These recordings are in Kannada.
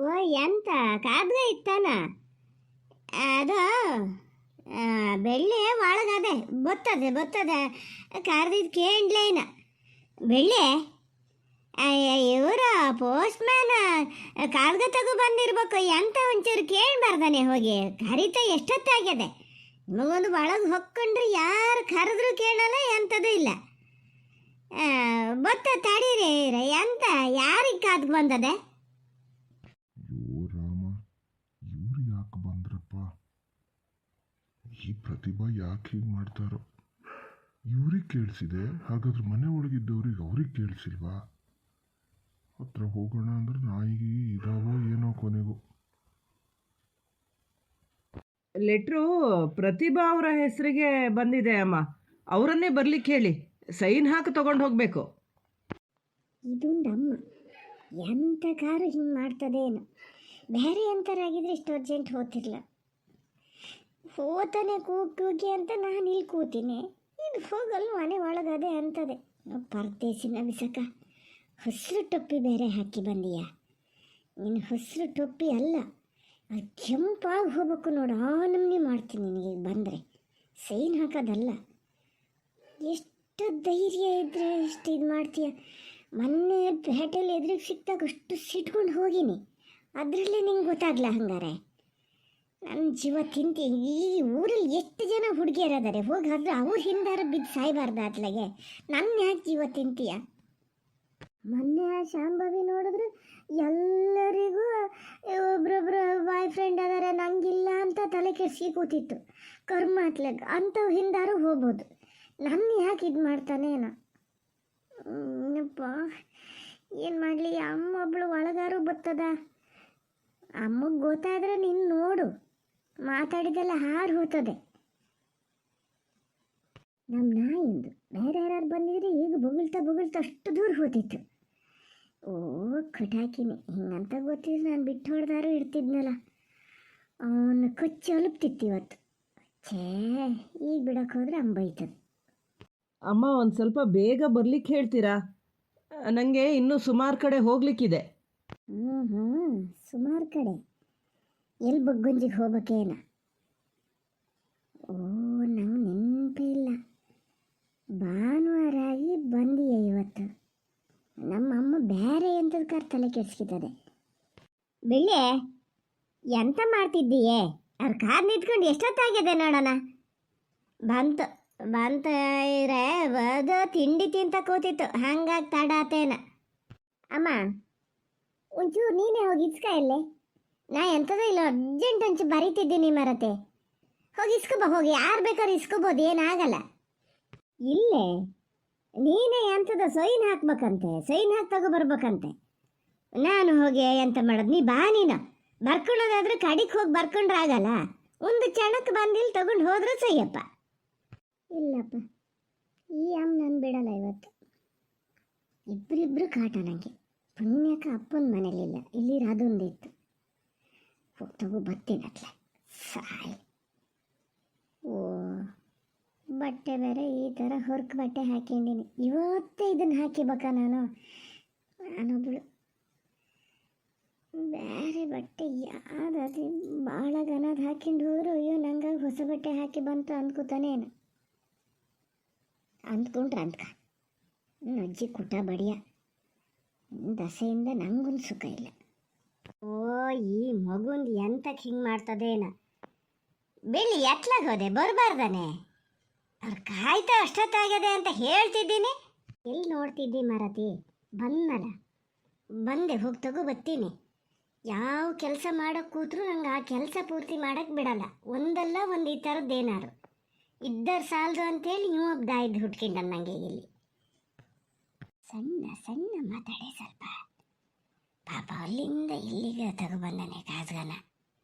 ಓ ಎಂತ ಕಾದ್ಗ ಇತ್ತಾನ ಅದು ಬೆಳ್ಳಿ ಒಳಗದೆ ಬರ್ತದೆ ಕಾರ್ದಿದ್ದು ಕೇಳಲೇನ ಬೆಳ್ಳಿ ಇವರ ಪೋಸ್ಟ್ ಮ್ಯಾನ್ ಕಾಗದ ತಗೋ ಬಂದಿರ್ಬೇಕು ಎಂತ ಒಂಚೂರು ಕೇಳಬಾರ್ದಾನೆ ಹೋಗಿ ಕರಿತ ಎಷ್ಟೊತ್ತಾಗ್ಯದೆ ನಿಮಗೊಂದು ಒಳಗೆ ಹೊಕ್ಕೊಂಡ್ರೆ ಯಾರು ಕರೆದ್ರೂ ಕೇಳಲ್ಲ ಎಂಥದ್ದು ಇಲ್ಲ ಬತ್ತ ತಡೀರಿ ಎಂತ ಯಾರಿಗೆ ಕಾದ್ಗೆ ಬಂದದೆ ಅಯ್ಯೋ ರಾಮ, ಇವ್ರು ಯಾಕೆ ಬಂದ್ರಪ್ಪ? ಈ ಪ್ರತಿಭಾ ಯಾಕೆ ಹೀಗೆ ಮಾಡ್ತಾರೋ? ಇವ್ರಿಗೆ ಕೇಳಿಸಿದೆ, ಹಾಗಾದ್ರೆ ಮನೆ ಒಳಗಿದ್ದವ್ರಿಗೆ ಅವ್ರಿಗೆ ಕೇಳಿಸಿಲ್ವಾ? ಹತ್ರ ಹೋಗೋಣ ಅಂದ್ರೆ ನಾಯಿಗೆ ಇದಾವೋ ಏನೋ ಕೊನೆಗೂ. ಲೆಟ್ರು ಪ್ರತಿಭಾ ಅವರ ಹೆಸರಿಗೆ ಬಂದಿದೆ ಅಮ್ಮ. ಅವರನ್ನೇ ಬರ್ಲಿಕ್ಕೆ ಹೇಳಿ, ಸೈನ್ ಹಾಕಿ ತಗೊಂಡು ಹೋಗಬೇಕು. ಇದು ನಮ್ಮ ಎಂಥ ಕಾರು ಹಿಂಗೆ ಮಾಡ್ತದೇನು? ಬೇರೆ ಎಂಥರಾಗಿದ್ರೆ ಇಷ್ಟು ಅರ್ಜೆಂಟ್ ಹೋಗ್ತಿರ್ಲ. ಹೋತಾನೆ ಕೂಗಿ ಅಂತ ನಾನು ಇಲ್ಲಿ ಕೂತೀನಿ, ಇದು ಹೋಗಲ್ಲ ಮನೆ ಒಳಗದೆ ಅಂತದೆ. ಪರದೇಸಿನ ಬಿಸಕ ಹಸಿರು ಟೊಪ್ಪಿ ಬೇರೆ ಹಾಕಿ ಬಂದೀಯ. ನೀನು ಹಸಿರು ಟೊಪ್ಪಿ ಅಲ್ಲ, ಅದು ಕೆಂಪಾಗಿ ಹೋಗ್ಬೇಕು ನೋಡು, ಆ ನಮ್ನಿ ಮಾಡ್ತೀನಿ ನಿನಗೆ ಬಂದರೆ. ಸೈನ್ ಹಾಕೋದಲ್ಲ. ಎಷ್ಟು ಧೈರ್ಯ ಇದ್ದರೆ ಎಷ್ಟು ಇದು ಮಾಡ್ತೀಯ? ಮೊನ್ನೆ ಪೇಟೆಯಲ್ಲಿ ಎದುರಿಗೆ ಸಿಕ್ಕಿದಾಗ ಅಷ್ಟು ಸಿಟ್ಕೊಂಡು ಹೋಗೀನಿ, ಅದರಲ್ಲೇ ನಿಂಗೆ ಗೊತ್ತಾಗ್ಲ ಹಂಗಾರೆ? ನನ್ನ ಜೀವ ತಿಂತಿ. ಈ ಊರಲ್ಲಿ ಎಷ್ಟು ಜನ ಹುಡುಗಿಯರದಾರೆ, ಹೋಗಿ ಆದ್ರೆ ಅವ್ರ ಹಿಂದಾರ ಬಿದ್ದು ಸಾಯ್ಬಾರ್ದು ಅತ್ಲಾಗೆ. ನನ್ನ ಯಾಕೆ ಜೀವ ತಿಂತೀಯ? ಮೊನ್ನೆ ಆ ಶಾಂಭವಿ ನೋಡಿದ್ರೆ ಎಲ್ಲರಿಗೂ ಒಬ್ರೊಬ್ರು ಬಾಯ್ ಫ್ರೆಂಡ್ ಅದಾರೆ, ನಂಗಿಲ್ಲ ಅಂತ ತಲೆ ಕೆಡಿಸಿ ಕೂತಿತ್ತು. ಕರ್ಮ ಅತ್ಲಾಗ ಅಂಥವು ಹಿಂದಾರು ಹೋಗ್ಬೋದು, ನನ್ನ ಯಾಕೆ ಇದು ಮಾಡ್ತಾನೇನೋ? ಅಪ್ಪ ಏನು ಮಾಡಲಿ? ಅಮ್ಮ ಒಬ್ಳು ಒಳಗಾರು ಬರ್ತದ. ಅಮ್ಮಗೆ ಗೊತ್ತಾದ್ರೆ ನೀನು ನೋಡು, ಮಾತಾಡಿದೆಲ್ಲ ಹಾರು ಹೋಗ್ತದೆ. ನಮ್ಮ ನಾಯಿಂದು ಬೇರೆ ಯಾರು ಬಂದಿದ್ರೆ ಈಗ ಬೊಗಳ್ತಾ ಅಷ್ಟು ದೂರ ಹೋತಿತ್ತು. ಓ ಕಟಾಕಿನಿ, ಹಿಂಗಂತ ಗೊತ್ತಿದ್ರೆ ನಾನು ಬಿಟ್ಟು ಹೊಡೆದಾರು ಇಡ್ತಿದ್ನಲ್ಲ. ಅವನು ಕೊಚ್ಚಿ ಒಲಪ್ತಿತ್ತು ಇವತ್ತು. ಛೇ, ಈಗ ಬಿಡಕ್ಕೆ ಹೋದ್ರೆ ಅಂಬೈತದೆ. ಅಮ್ಮ, ಒಂದು ಸ್ವಲ್ಪ ಬೇಗ ಬರ್ಲಿಕ್ಕೆ ಹೇಳ್ತೀರಾ? ನನಗೆ ಇನ್ನೂ ಸುಮಾರು ಕಡೆ ಹೋಗ್ಲಿಕ್ಕಿದೆ. ಸುಮಾರು ಕಡೆ ಎಲ್ಲಿ ಬಗ್ಗುಂಜಿಗೆ ಹೋಗ್ಬೇಕೇನ? ಓ ನಂಗೆ ನೆನಪೇ ಇಲ್ಲ. ಭಾನುವಾರಾಗಿ ಬಂದೀಯ ಇವತ್ತು. ನಮ್ಮಮ್ಮ ಬೇರೆ ಎಂಥದ್ದು ತಲೆ ಕೆಡ್ಸ್ಕಿತ್ತದೆ. ಬೆಳ್ಳಿ ಎಂತ ಮಾಡ್ತಿದ್ದೀಯೇ? ಅವ್ರ ಕಾರ್ ನಿಂತ್ಕೊಂಡು ಎಷ್ಟೊತ್ತಾಗಿದೆ ನೋಡೋಣ. ಬಂತ ಇದ್ರೆ ಅದು ತಿಂಡಿ ತಿಂತ ಕೂತಿತ್ತು, ಹಂಗಾಗಿ ತಡ ಆತೇನ. ಅಮ್ಮ ಒಂಚೂರು ನೀನೇ ಹೋಗಿ ಇಸ್ಕ ಇಲ್ಲೇ. ನಾ ಎಂಥದೋ ಇಲ್ಲ ಅರ್ಜೆಂಟ್ ಒಂಚೂರು ಬರೀತಿದ್ದೀನಿ ಮರತೆ. ಹೋಗಿ ಇಸ್ಕೊಬ, ಹೋಗಿ ಯಾರು ಬೇಕಾದ್ರೂ ಇಸ್ಕೊಬೋದು, ಏನಾಗಲ್ಲ. ಇಲ್ಲೇ ನೀನೇ ಎಂಥದ ಸೈನ್ ಹಾಕ್ಬೇಕಂತೆ, ಸೈನ್ ಹಾಕಿ ತಗೊಬರ್ಬೇಕಂತೆ. ನಾನು ಹೋಗಿ ಎಂತ ಮಾಡೋದು? ನೀ ಬಾ, ನೀನು ಬರ್ಕೊಳ್ಳೋದಾದ್ರೆ ಕಡಿಗೆ ಹೋಗಿ ಬರ್ಕೊಂಡ್ರೆ ಆಗಲ್ಲ. ಒಂದು ಕ್ಷಣಕ್ಕೆ ಬಂದಿಲ್ಲಿ ತಗೊಂಡು ಹೋದ್ರೆ ಸಯ್ಯಪ್ಪ. ಇಲ್ಲಪ್ಪ, ಈ ಅಮ್ಮ ನಾನು ಬಿಡಲ್ಲ ಇವತ್ತು. ಇಬ್ಬರಿಬ್ಬರು ಕಾಟ ನನಗೆ. ಪುಣ್ಯಕ ಅಪ್ಪನ ಮನೇಲಿಲ್ಲ, ಇಲ್ಲಿ ಅದೊಂದಿತ್ತು. ಹೋಗಿ ತಗೋ ಬರ್ತೀನತ್ಲೆ ಸಾಯಿ. ಓ ಬಟ್ಟೆ ಬೇರೆ ಈ ಥರ ಹೊರಕು ಬಟ್ಟೆ ಹಾಕೊಂಡಿನಿ. ಇವತ್ತೇ ಇದನ್ನು ಹಾಕಿಬೇಕಾ ನಾನೊಬ್ಳು ಬೇರೆ ಬಟ್ಟೆ ಯಾವ್ದು ಭಾಳ ಗನದು ಹಾಕೊಂಡು ಹೋದ್ರು ಅಯ್ಯೋ ನಂಗೆ ಹೊಸ ಬಟ್ಟೆ ಹಾಕಿ ಬಂತು ಅಂದ್ಕೋತಾನೇನು. ಅಂದ್ಕೊಂಡ್ರೆ ನನ್ನ ಅಜ್ಜಿ ಕುಟ ಬಡಿಯ ದಸೆಯಿಂದ ನಂಗೊಂದು ಸುಖ ಇಲ್ಲ. ಓ ಈ ಮಗುಂದು ಎಂತಕ್ಕೆ ಹಿಂಗೆ ಮಾಡ್ತದೇನ? ಬೆಳ್ಳಿ ಎತ್ಲಾಗ ಹೋದೆ, ಬರಬಾರ್ದಾನೆ? ಅವ್ರು ಕಾಯ್ತಾ ಅಷ್ಟೊತ್ತಾಗಿದೆ ಅಂತ ಹೇಳ್ತಿದ್ದೀನಿ. ಎಲ್ಲಿ ನೋಡ್ತಿದ್ದಿ ಮರತಿ? ಬಂದಲ್ಲ, ಬಂದೆ, ಹೋಗಿ ತಗೋ ಬರ್ತೀನಿ. ಯಾವ ಕೆಲಸ ಮಾಡೋಕ್ಕೆ ಕೂತ್ರು ನಂಗೆ ಆ ಕೆಲಸ ಪೂರ್ತಿ ಮಾಡೋಕ್ಕೆ ಬಿಡಲ್ಲ. ಒಂದಲ್ಲ ಒಂದು ಈ ಥರದ್ದೇನಾರು ಇದ್ದರ ಸಾಲದು ಅಂತೇಳಿ ನೀವು ದಾಯ್ದು ಹುಟ್ಕೊಂಡ ನನಗೆ ಇಲ್ಲಿ. ಸಣ್ಣ ಮಾತಾಡೆ ಸ್ವಲ್ಪ. ಪಾಪ ಅಲ್ಲಿಂದ ಇಲ್ಲಿಗೆ ತಗೊಬಂದಾನೆ ಕಾಸ್ಗನ.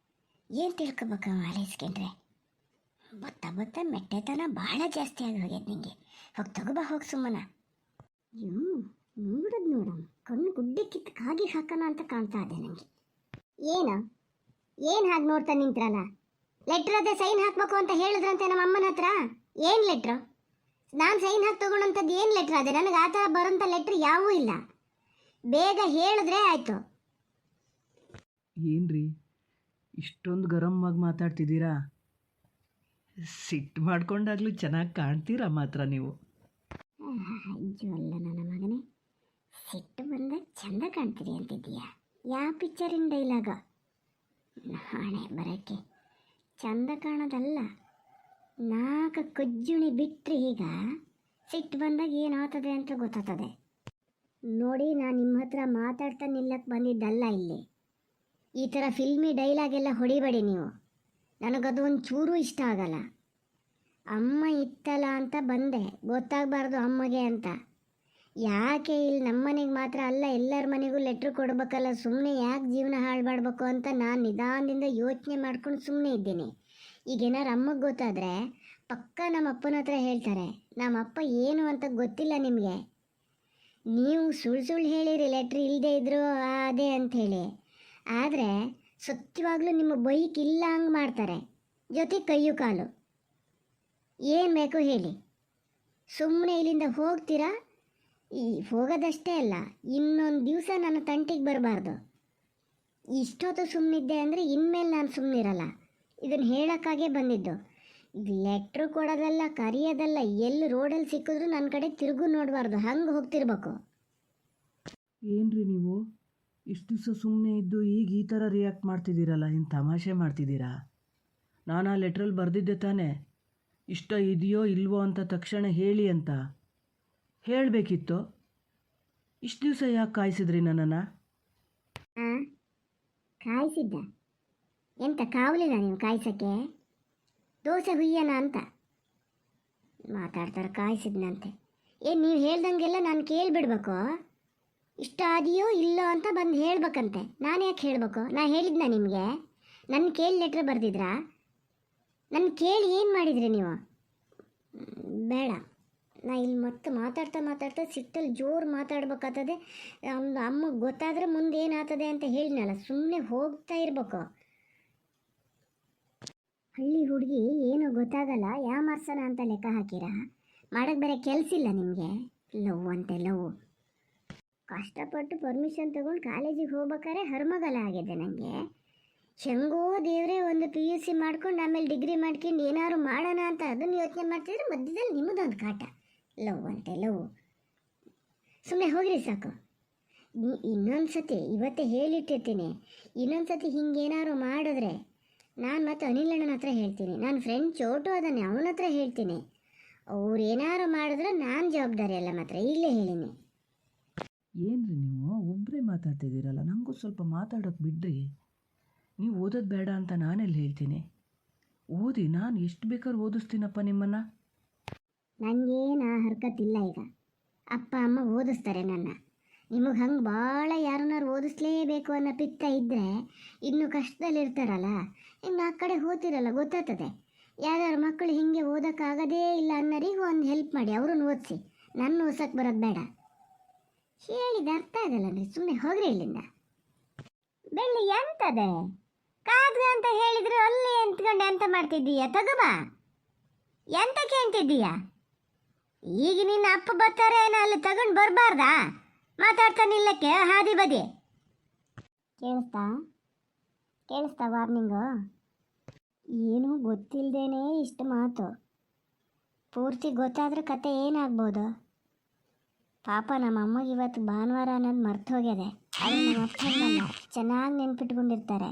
ಏನು ತಿಳ್ಕೊಬೇಕ ಆಲೈಸ್ಕೊಂಡ್ರೆ? ಬತ್ತ ಮೆಟ್ಟೆತನ ಭಾಳ ಜಾಸ್ತಿ ಆಗಿ ಹೋಗ್ಯದ ನಿಂಗೆ. ಹೋಗಿ ತಗೋಬಾ, ಹೋಗಿ ಸುಮ್ಮನ. ನೋಡೋದು ನೋಡಮ್ಮ, ಕಣ್ಣು ಗುಡ್ಡೆ ಕಿತ್ತು ಕಾಗಿ ಹಾಕೋಣ ಅಂತ ಕಾಣ್ತಾ ಇದೆ ನನಗೆ. ಏನು ಹಾಗೆ ನೋಡ್ತಾ ನಿಂತ್ರಲ್ಲ? ಲೆಟ್ರ್ ಅದೇ ಸೈನ್ ಹಾಕ್ಬೇಕು ಅಂತ ಹೇಳಿದ್ರಂತೆ ನಮ್ಮ ಅಮ್ಮನ ಹತ್ರ. ಏನು ಲೆಟ್ರು? ನಾನು ಸೈನ್ ಹಾಕಿ ತೊಗೊಳಂಥದ್ದು ಏನು ಲೆಟ್ರ್ ಅದೇ? ನನಗೆ ಆ ಥರ ಬರೋಂಥ ಲೆಟ್ರ್ ಯಾವೂ ಇಲ್ಲ. ಬೇಗ ಹೇಳಿದ್ರೆ ಆಯಿತು. ಏನ್ರಿ ಇಷ್ಟೊಂದು ಗರಮ್ಮಾಗಿ ಮಾತಾಡ್ತಿದ್ದೀರಾ? ಸಿಟ್ಟು ಮಾಡ್ಕೊಂಡಾಗಲೂ ಚೆನ್ನಾಗಿ ಕಾಣ್ತೀರಾ ಮಾತ್ರ ನೀವು. ಅಜ್ಜು ಅಲ್ಲ ನನ್ನ ಮಗನೇ, ಸಿಟ್ಟು ಬಂದಾಗ ಚಂದ ಕಾಣ್ತೀರಿ ಅಂತಿದ್ದೀಯಾ? ಯಾವ ಪಿಕ್ಚರಿನ ಡೈಲಾಗ? ನಾಳೆ ಬರೋಕ್ಕೆ ಚಂದ ಕಾಣೋದಲ್ಲ, ನಾಲ್ಕು ಕಜ್ಜುಣಿ ಬಿಟ್ಟರೆ ಈಗ ಸಿಟ್ಟು ಬಂದಾಗ ಏನಾಗ್ತದೆ ಅಂತ ಗೊತ್ತಾಗ್ತದೆ. ನೋಡಿ, ನಾನು ನಿಮ್ಮ ಹತ್ರ ಮಾತಾಡ್ತಾ ನಿಲ್ಲಕ್ಕೆ ಬಂದಿದ್ದಲ್ಲ ಇಲ್ಲಿ. ಈ ಥರ ಫಿಲ್ಮಿ ಡೈಲಾಗೆಲ್ಲ ಹೊಡಿಬೇಡಿ ನೀವು, ನನಗದು ಒಂದು ಚೂರು ಇಷ್ಟ ಆಗಲ್ಲ. ಅಮ್ಮ ಇತ್ತಲ್ಲ ಅಂತ ಬಂದೆ, ಗೊತ್ತಾಗಬಾರ್ದು ಅಮ್ಮಗೆ ಅಂತ. ಯಾಕೆ ಇಲ್ಲಿ ನಮ್ಮನೆಗೆ ಮಾತ್ರ ಅಲ್ಲ ಎಲ್ಲರ ಮನೆಗೂ ಲೆಟ್ರ್ ಕೊಡ್ಬೇಕಲ್ಲ, ಸುಮ್ಮನೆ ಯಾಕೆ ಜೀವನ ಹಾಳು ಮಾಡಬೇಕು ಅಂತ ನಾನು ನಿಧಾನದಿಂದ ಯೋಚನೆ ಮಾಡ್ಕೊಂಡು ಸುಮ್ಮನೆ ಇದ್ದೀನಿ. ಈಗೇನಾರು ಅಮ್ಮಗೆ ಗೊತ್ತಾದರೆ ಪಕ್ಕ ನಮ್ಮ ಅಪ್ಪನ ಹತ್ರ ಹೇಳ್ತಾರೆ, ನಮ್ಮ ಅಪ್ಪ ಏನು ಅಂತ ಗೊತ್ತಿಲ್ಲ ನಿಮಗೆ, ನೀವು ಸುಳ್ಳು ಹೇಳಿರಿ ಲೆಟ್ರ್ ಇಲ್ಲದೆ ಇದ್ರು ಅದೇ ಅಂಥೇಳಿ. ಆದರೆ ಸತ್ಯವಾಗ್ಲೂ ನಿಮ್ಮ ಬೈಕ್ ಇಲ್ಲ ಹಂಗೆ ಮಾಡ್ತಾರೆ, ಜೊತೆ ಕೈಯು ಕಾಲು. ಏನು ಬೇಕು ಹೇಳಿ, ಸುಮ್ಮನೆ ಇಲ್ಲಿಂದ ಹೋಗ್ತೀರಾ? ಈ ಹೋಗೋದಷ್ಟೇ ಅಲ್ಲ, ಇನ್ನೊಂದು ದಿವಸ ನನ್ನ ತಂಟಿಗೆ ಬರಬಾರ್ದು. ಇಷ್ಟೊತ್ತು ಸುಮ್ಮನಿದ್ದೆ ಅಂದರೆ ಇನ್ಮೇಲೆ ನಾನು ಸುಮ್ಮನಿರಲ್ಲ. ಇದನ್ನು ಹೇಳೋಕ್ಕಾಗೇ ಬಂದಿದ್ದು. ಲೆಟ್ರು ಕೊಡೋದಲ್ಲ, ಕರೆಯೋದಲ್ಲ, ಎಲ್ಲಿ ರೋಡಲ್ಲಿ ಸಿಕ್ಕಿದ್ರು ನನ್ನ ಕಡೆ ತಿರುಗು ನೋಡಬಾರ್ದು, ಹಂಗೆ ಹೋಗ್ತಿರ್ಬೇಕು. ಏನ್ರಿ ನೀವು ಇಷ್ಟು ದಿವಸ ಸುಮ್ಮನೆ ಇದ್ದು ಈಗ ಈ ಥರ ರಿಯಾಕ್ಟ್ ಮಾಡ್ತಿದ್ದೀರಲ್ಲ, ಇನ್ನು ತಮಾಷೆ ಮಾಡ್ತಿದ್ದೀರಾ? ನಾನು ಆ ಲೆಟ್ರಲ್ಲಿ ಬರೆದಿದ್ದೆ ತಾನೇ, ಇಷ್ಟ ಇದೆಯೋ ಇಲ್ವೋ ಅಂತ ತಕ್ಷಣ ಹೇಳಿ ಅಂತ. ಹೇಳಬೇಕಿತ್ತು. ಇಷ್ಟು ದಿವಸ ಯಾಕೆ ಕಾಯಿಸಿದ್ರಿ ನನ್ನನ್ನು? ಹಾಂ, ಕಾಯಿಸಿದ್ದ? ಎಂತ ಕಾವಲಿಲ್ಲ ನೀವು ಕಾಯಿಸೋಕ್ಕೆ? ದೋಸೆ ಹುಯ್ಯನ ಅಂತ ಮಾತಾಡ್ತಾರೆ, ಕಾಯಿಸಿದ್ನಂತೆ. ಏನು ನೀವು ಹೇಳ್ದಂಗೆಲ್ಲ ನಾನು ಕೇಳಿಬಿಡ್ಬೇಕು? ಇಷ್ಟ ಅದೆಯೋ ಇಲ್ಲೋ ಅಂತ ಬಂದು ಹೇಳ್ಬೇಕಂತೆ. ನಾನು ಯಾಕೆ ಹೇಳಬೇಕು? ನಾನು ಹೇಳಿದ್ನ ನಿಮಗೆ? ನನ್ನ ಕೇಳಿ ಲೆಟ್ರ್ ಬರೆದಿದ್ರಾ? ನನ್ನ ಕೇಳಿ ಏನು ಮಾಡಿದ್ರಿ ನೀವು? ಬೇಡ, ನಾ ಇಲ್ಲಿ ಮತ್ತೆ ಮಾತಾಡ್ತಾ ಸಿಟ್ಟಲ್ಲಿ ಜೋರು ಮಾತಾಡ್ಬೇಕಾಗ್ತದೆ. ಅಮ್ಮಗೆ ಗೊತ್ತಾದರೆ ಮುಂದೆ ಏನಾಗ್ತದೆ ಅಂತ ಹೇಳಿನಲ್ಲ, ಸುಮ್ಮನೆ ಹೋಗ್ತಾ ಇರ್ಬೇಕು. ಹಳ್ಳಿ ಹುಡುಗಿ ಏನೂ ಗೊತ್ತಾಗಲ್ಲ, ಯಾಮಾರ್ಸನ ಅಂತ ಲೆಕ್ಕ ಹಾಕಿರ? ಮಾಡೋಕ್ಕೆ ಬೇರೆ ಕೆಲಸ ಇಲ್ಲ ನಿಮಗೆ? ಲವ್ ಅಂತೆ ಲವ್. ಕಷ್ಟಪಟ್ಟು ಪರ್ಮಿಷನ್ ತೊಗೊಂಡು ಕಾಲೇಜಿಗೆ ಹೋಗ್ಬೇಕಾದ್ರೆ ಹರ್ಮಗಲ ಆಗಿದೆ ನನಗೆ. ಹೆಂಗೋ ದೇವರೇ ಒಂದು PUC ಮಾಡ್ಕೊಂಡು ಆಮೇಲೆ ಡಿಗ್ರಿ ಮಾಡ್ಕೊಂಡು ಏನಾದ್ರು ಮಾಡೋಣ ಅಂತ ಅದನ್ನು ಯೋಚನೆ ಮಾಡ್ತಿದ್ರೆ ಮಧ್ಯದಲ್ಲಿ ನಿಮ್ಮದೊಂದು ಕಾಟ. ಲವ್ ಅಂತೆ ಲವ್. ಸುಮ್ಮನೆ ಹೋಗ್ರಿ ಸಾಕು. ಇನ್ನೊಂದು ಸತಿ ಇವತ್ತೇ ಹೇಳಿಟ್ಟಿರ್ತೀನಿ, ಇನ್ನೊಂದು ಸತಿ ಹಿಂಗೇನಾದ್ರು ಮಾಡಿದ್ರೆ ನಾನು ಮತ್ತೆ ಅನಿಲ್ ಅಣ್ಣನ ಹತ್ರ ಹೇಳ್ತೀನಿ. ನನ್ನ ಫ್ರೆಂಡ್ ಚೋಟು ಅದನ್ನೇ, ಅವನ ಹತ್ರ ಹೇಳ್ತೀನಿ. ಅವ್ರು ಏನಾರು ಮಾಡಿದ್ರೆ ನಾನು ಜವಾಬ್ದಾರಿ ಅಲ್ಲ, ಮಾತ್ರ ಈಗಲೇ ಹೇಳಿನಿ. ಏನ್ರಿ ನೀವು ಒಬ್ಬರೇ ಮಾತಾಡ್ತಿದ್ದೀರಲ್ಲ, ನನಗೂ ಸ್ವಲ್ಪ ಮಾತಾಡೋಕೆ ಬಿಡ್ರಿ. ನೀವು ಓದೋದು ಬೇಡ ಅಂತ ನಾನೆಲ್ಲಿ ಹೇಳ್ತೀನಿ? ಓದಿ, ನಾನು ಎಷ್ಟು ಬೇಕಾದ್ರೂ ಓದಿಸ್ತೀನಪ್ಪ ನಿಮ್ಮನ್ನು. ನನಗೇನು ಆ ಹರ್ಕತ್ತಿಲ್ಲ. ಈಗ ಅಪ್ಪ ಅಮ್ಮ ಓದಿಸ್ತಾರೆ ನನ್ನ. ನಿಮಗೆ ಹಂಗೆ ಭಾಳ ಯಾರನ್ನಾರು ಓದಿಸ್ಲೇಬೇಕು ಅನ್ನೋ ಪಿತ್ತ ಇದ್ದರೆ ಇನ್ನೂ ಕಷ್ಟದಲ್ಲಿರ್ತಾರಲ್ಲ, ಇನ್ನು ಆ ಕಡೆ ಹೋಗ್ತಿರಲ್ಲ, ಗೊತ್ತಾಗ್ತದೆ. ಯಾರ್ಯಾರು ಮಕ್ಕಳು ಹೀಗೆ ಓದೋಕ್ಕಾಗೋದೇ ಇಲ್ಲ ಅನ್ನೋರಿಗೆ ಒಂದು ಹೆಲ್ಪ್ ಮಾಡಿ, ಅವ್ರನ್ನ ಓದಿಸಿ. ನನ್ನ ಓದ್ಸೋಕ್ಕೆ ಬರೋದು ಬೇಡ. ಹೇಳಿದ ಅರ್ಥ ಆಗಲ್ಲನ್ರಿ, ಸುಮ್ಮನೆ ಹೋಗ್ರಿ ಇಲ್ಲಿಂದ. ಬೆಳ್ಳಿ ಎಂತದೆ ಕಾಗ್ದ ಅಂತ ಹೇಳಿದ್ರು ಅಲ್ಲಿ ಎಂತ್ಕೊಂಡೆ ಎಂತ ಮಾಡ್ತಿದ್ದೀಯ? ತಗೋಬಾ, ಎಂತ ಕೇಳ್ತಿದ್ದೀಯ? ಈಗ ನಿನ್ನ ಅಪ್ಪ ಬರ್ತಾರೆ ಏನೋ, ಅಲ್ಲಿ ತಗೊಂಡು ಬರಬಾರ್ದಾ? ಮಾತಾಡ್ತಾ ನಿಲ್ಲಕ್ಕೆ ಹಾದಿ ಬದಿ. ಕೇಳಿಸ್ತಾ ವಾರ್ನಿಂಗು? ಏನೂ ಗೊತ್ತಿಲ್ಲದೇನೆ ಇಷ್ಟು ಮಾತು. ಪೂರ್ತಿ ಗೊತ್ತಾದ್ರೆ ಕತೆ ಏನಾಗ್ಬೋದು? ಪಾಪ ನಮ್ಮ ಅಮ್ಮಗೆ ಇವತ್ತು ಭಾನುವಾರ ಅನ್ನೋದು ಮರ್ತು ಹೋಗ್ಯದೆ. ಅದು ನಮ್ಮ ಅಪ್ಪನಲ್ಲ, ಚೆನ್ನಾಗಿ ನೆನ್ಪಿಟ್ಕೊಂಡಿರ್ತಾರೆ.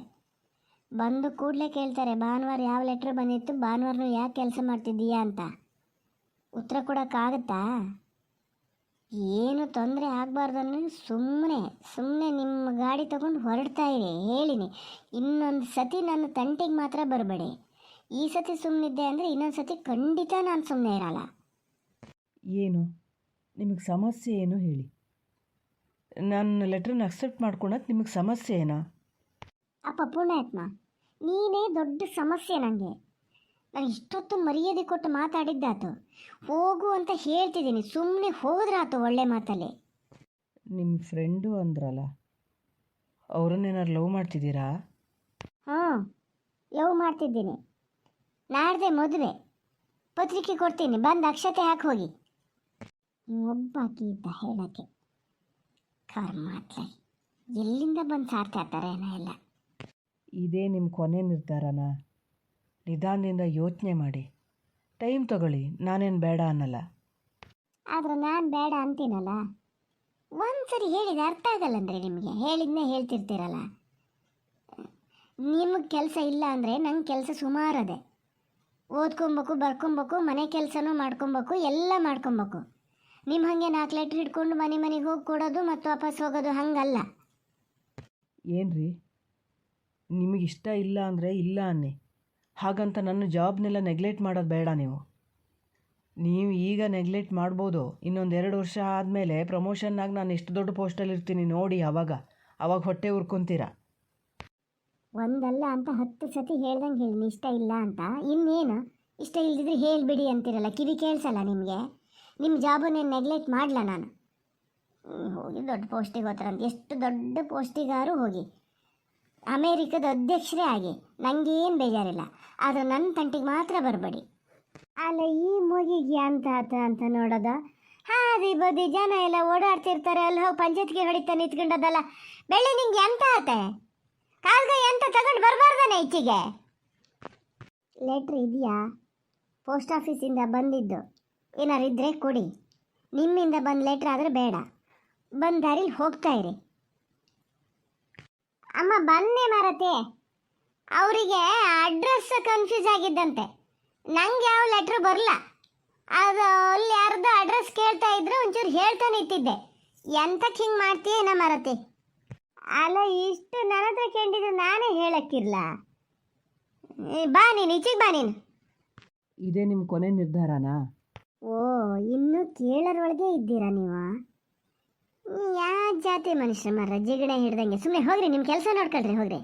ಬಂದು ಕೂಡಲೇ ಕೇಳ್ತಾರೆ, ಭಾನುವಾರ ಯಾವ ಲೆಟ್ರ್ ಬಂದಿತ್ತು, ಭಾನುವಾರನೂ ಯಾಕೆ ಕೆಲಸ ಮಾಡ್ತಿದ್ದೀಯಾ ಅಂತ. ಉತ್ತರ ಕೊಡೋಕ್ಕಾಗತ್ತಾ? ಏನು ತೊಂದರೆ ಆಗಬಾರ್ದು ಅನ್ನೋ ಸುಮ್ಮನೆ ನಿಮ್ಮ ಗಾಡಿ ತೊಗೊಂಡು ಹೊರಡ್ತಾ ಇರಿ. ಹೇಳಿನಿ, ಇನ್ನೊಂದು ಸತಿ ನನ್ನ ತಂಟೆಗೆ ಮಾತ್ರ ಬರಬೇಡಿ. ಈ ಸತಿ ಸುಮ್ಮನಿದ್ದೆ ಅಂದರೆ ಇನ್ನೊಂದು ಸತಿ ಖಂಡಿತ ನಾನು ಸುಮ್ಮನೆ ಇರಲ್ಲ. ಏನು ನಿಮಗೆ ಸಮಸ್ಯೆ ಏನು ಹೇಳಿ? ನನ್ನ ಲೆಟ್ರನ್ನ ಅಕ್ಸೆಪ್ಟ್ ಮಾಡ್ಕೊಳಕ್ಕೆ ನಿಮಗೆ ಸಮಸ್ಯೆ ಏನಾ? ಅಪ್ಪ ಪುಣ್ಯಾತ್ಮ, ನೀನೇ ದೊಡ್ಡ ಸಮಸ್ಯೆ ನನಗೆ. ನಾನು ಇಷ್ಟೊತ್ತು ಮರ್ಯಾದೆ ಕೊಟ್ಟು ಮಾತಾಡಿದ್ದಾತು, ಹೋಗು ಅಂತ ಹೇಳ್ತಿದ್ದೀನಿ, ಸುಮ್ಮನೆ ಹೋದ್ರಾತು ಒಳ್ಳೆ ಮಾತಲ್ಲಿ. ನಿಮ್ಮ ಫ್ರೆಂಡು ಅಂದ್ರಲ್ಲ, ಅವ್ರನ್ನೇನಾರು ಲವ್ ಮಾಡ್ತಿದ್ದೀರಾ? ಹಾಂ, ಲವ್ ಮಾಡ್ತಿದ್ದೀನಿ. ನಾಡ್ದೆ ಮದುವೆ, ಪತ್ರಿಕೆ ಕೊಡ್ತೀನಿ, ಬಂದು ಅಕ್ಷತೆ ಹಾಕಿ ಹೋಗಿ. ಒಬ್ಬಾಕಿ ಇದ್ದ ಹೇಳೋಕ್ಕೆ. ಕರ್ಮಾತ್ಲೆ ಎಲ್ಲಿಂದ ಬಂದು ಸಾರ್ತಾ ಇರ್ತಾರೆ ಏನೋ ಎಲ್ಲ. ಇದೇ ನಿಮ್ಮ ಕೊನೆ ನಿರ್ಧಾರನಾ? ನಿಧಾನದಿಂದ ಯೋಚನೆ ಮಾಡಿ, ಟೈಮ್ ತಗೊಳ್ಳಿ, ನಾನೇನು ಬೇಡ ಅನ್ನಲ್ಲ. ಆದರೆ ನಾನು ಬೇಡ ಅಂತೀನಲ್ಲ. ಒಂದು ಸರಿ ಹೇಳಿದ ಅರ್ಥ ಆಗಲ್ಲಂದ್ರೆ ನಿಮಗೆ ಹೇಳಿದ್ನೇ ಹೇಳ್ತಿರ್ತೀರಲ್ಲ. ನಿಮಗೆ ಕೆಲಸ ಇಲ್ಲ ಅಂದರೆ ನಂಗೆ ಕೆಲಸ ಸುಮಾರದೆ. ಓದ್ಕೊಬೇಕು, ಬರ್ಕೊಬೇಕು, ಮನೆ ಕೆಲಸನೂ ಮಾಡ್ಕೊಬೇಕು, ಎಲ್ಲ ಮಾಡ್ಕೊಬೇಕು. ನಿಮ್ಮ ಹಾಗೆ 4 ಲೆಟ್ರ್ ಹಿಡ್ಕೊಂಡು ಮನೆಗೆ ಹೋಗಿ ಕೊಡೋದು ಮತ್ತು ವಾಪಸ್ ಹೋಗೋದು ಹಂಗಲ್ಲ. ಏನ್ರಿ, ನಿಮಗಿಷ್ಟ ಇಲ್ಲ ಅಂದರೆ ಇಲ್ಲ ಅನ್ನಿ. ಹಾಗಂತ ನನ್ನ ಜಾಬ್ನೆಲ್ಲ ನೆಗ್ಲೆಕ್ಟ್ ಮಾಡೋದು ಬೇಡ. ನೀವು ಈಗ ನೆಗ್ಲೆಕ್ಟ್ ಮಾಡ್ಬೋದು. ಇನ್ನೊಂದು 2 ವರ್ಷ ಆದಮೇಲೆ ಪ್ರಮೋಷನ್ನಾಗಿ ನಾನು ಎಷ್ಟು ದೊಡ್ಡ ಪೋಸ್ಟಲ್ಲಿ ಇರ್ತೀನಿ ನೋಡಿ, ಅವಾಗ ಹೊಟ್ಟೆ ಉರ್ಕೊತೀರ. ಒಂದಲ್ಲ ಅಂತ 10 ಸತಿ ಹೇಳ್ದಂಗೆ ಹೇಳಿ ಇಷ್ಟ ಇಲ್ಲ ಅಂತ. ಇನ್ನೇನು ಇಷ್ಟ ಇಲ್ದಿದ್ರೆ ಹೇಳಿಬಿಡಿ ಅಂತಿರಲ್ಲ, ಕಿವಿ ಕೇಳಿಸಲ್ಲ ನಿಮಗೆ. ನಿಮ್ಮ ಜಾಬನ್ನೇನು ನೆಗ್ಲೆಕ್ಟ್ ಮಾಡಲ ನಾನು. ಹೋಗಿ ದೊಡ್ಡ ಪೋಸ್ಟಿಗೆ ಹೋಗ್ತಾರಂತ. ಎಷ್ಟು ದೊಡ್ಡ ಪೋಸ್ಟಿಗಾರು ಹೋಗಿ, ಅಮೇರಿಕದ ಅಧ್ಯಕ್ಷರೇ ಆಗಿ, ನನಗೇನು ಬೇಜಾರಿಲ್ಲ. ಆದರೆ ನನ್ನ ತಂಟಿಗೆ ಮಾತ್ರ ಬರಬೇಡಿ. ಅಲ್ಲ, ಈ ಮೊಗಿಗೆ ಅಂತ ಅಂತ ನೋಡೋದ? ಹಾದಿ ಬದಿ ಜನ ಎಲ್ಲ ಓಡಾಡ್ತಿರ್ತಾರೆ, ಅಲ್ಲಿ ಹೋಗಿ ಪಂಚಾಯತ್ಗೆ ಹೊಡಿತಾ ನಿಂತ್ಕೊಂಡದಲ್ಲ. ಬೆಳ್ಳಿ ನಿಂಗೆ ಎಂತ ಆತೆ? ಕಾಲ್ಗೈ ಎಂತ ತಗೊಂಡು ಬರಬಾರ್ದಾನೆ ಈಚೆಗೆ? ಲೆಟ್ರ್ ಇದೆಯಾ? ಪೋಸ್ಟ್ ಆಫೀಸಿಂದ ಬಂದಿದ್ದು ಏನಾರು ಇದ್ದರೆ ಕೊಡಿ. ನಿಮ್ಮಿಂದ ಬಂದ ಲೆಟ್ರ್ ಆದರೆ ಬೇಡ. ಬಂದ ದಾರಿಲಿ ಹೋಗ್ತಾ ಇರಿ. ಅಮ್ಮ ಬಂದೆ ಮಾರತೆ. ಅವರಿಗೆ ಅಡ್ರೆಸ್ ಕನ್ಫ್ಯೂಸ್ ಆಗಿದ್ದಂತೆ. ನಂಗೆ ಯಾವ ಲೆಟ್ರ್ ಬರಲ್ಲ. ಅದು ಅಲ್ಲಿ ಯಾರ್ದು ಅಡ್ರೆಸ್ ಕೇಳ್ತಾ ಇದ್ರೆ ಒಂಚೂರು ಹೇಳ್ತಾ ನಿಂತಿದ್ದೆ. ಎಂತಕ್ಕೆ ಹಿಂಗೆ ಮಾಡ್ತೀಯೇನ ಮಾರತೆ? ಅಲ್ಲ, ಇಷ್ಟು ನನ್ನ ಹತ್ರ ಕೇಳಿದ್ರೆ ನಾನೇ ಹೇಳಕ್ಕಿರ್ಲ. ಬಾ ನೀನು ಈಚೆಗೆ ಬಾ ನೀನು. ಇದೇ ನಿಮ್ಮ ಕೊನೆ ನಿರ್ಧಾರನಾ? ಓ, ಇನ್ನೂ ಕೇಳೋರೊಳಗೆ ಇದ್ದೀರಾ ನೀವು? ಯಾವ ಜಾತಿ ಮನುಷ್ಯ ಮರ ಜಿಗಣೆ ಹಿಡ್ದಂಗೆ. ಸುಮ್ಮನೆ ಹೋಗ್ರಿ, ನಿಮ್ಮ ಕೆಲಸ ನೋಡ್ಕೊಳ್ರಿ, ಹೋಗ್ರಿ.